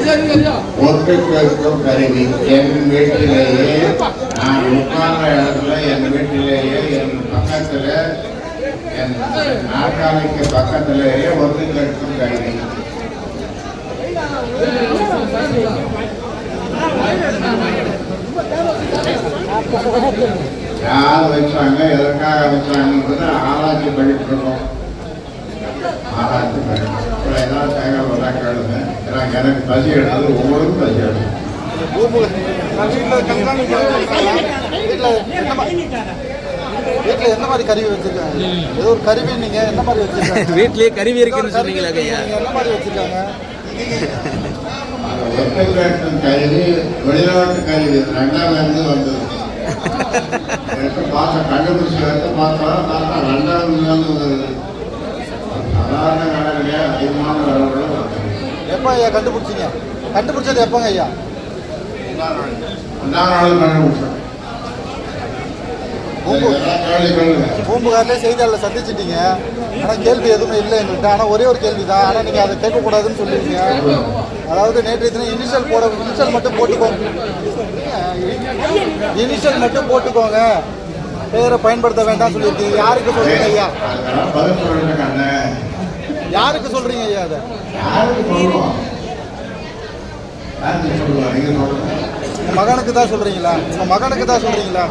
ஒட்டு கேட்கும் கருவி என் வீட்டிலேயே நான் உட்கார்ந்த இடத்துல என் வீட்டிலேயே என் பக்கத்துல என் நாற்காலிக்கு பக்கத்திலேயே ஒட்டு கேட்கும் கருவி. யார் வச்சாங்க, எதற்காக வச்சாங்கன்றது ஆராய்ச்சி பண்ணிட்டு இருக்கோம். ஆராய்ச்சி பண்ணணும். ஏதாவது தகவல் வந்தா கேளுங்க. எனக்கு பசி எடுத்தது, உங்களுக்கும் பசி எடுக்கும். வீட்டுல எந்த மாதிரி கருவி வச்சிருக்காங்க? ஏதோ ஒரு கருவி நீங்க என்ன மாதிரி வச்சிருக்காங்க? வீட்லயே கருவி இருக்குன்னு சொன்னீங்களா ஐயா? என்ன மாதிரி வச்சிருக்காங்க? கருவி வெளிநாட்டு கருவி 2வது வந்தது. பார்த்தா கண்டுபிடிச்சி எடுத்து பார்த்தா 2வது வருது. சாதாரண கடவுளே அதிகமான கடவுளோ. எப்ப ஐயா கண்டுபிடிச்சிங்க? கண்டுபிடிச்சது எப்பங்க ஐயா? 2வது நாள் கண்டுபிடிச்சோம். பூம்புகார்லேயே செய்தியாளர் சந்திச்சிட்டீங்க. ஆனால் கேள்வி எதுவுமே இல்லை எங்கள்கிட்ட. ஆனால் ஒரே ஒரு கேள்வி தான். ஆனால் நீங்கள் அதை கேட்கக்கூடாதுன்னு சொல்லியிருக்கீங்க. அதாவது நேற்றைய தினம் இனிஷியல் மட்டும் போட்டுக்கோங்க. இனிஷியல் மட்டும் போட்டுக்கோங்க, பேரை பயன்படுத்த வேண்டாம் சொல்லியிருக்கீங்க. யாருக்கு சொல்றீங்க ஐயா? யாருக்கு சொல்றீங்க ஐயா? அதை மகனுக்கு தான் சொல்றீங்களா? உங்க மகனுக்கு தான் சொல்றீங்களா?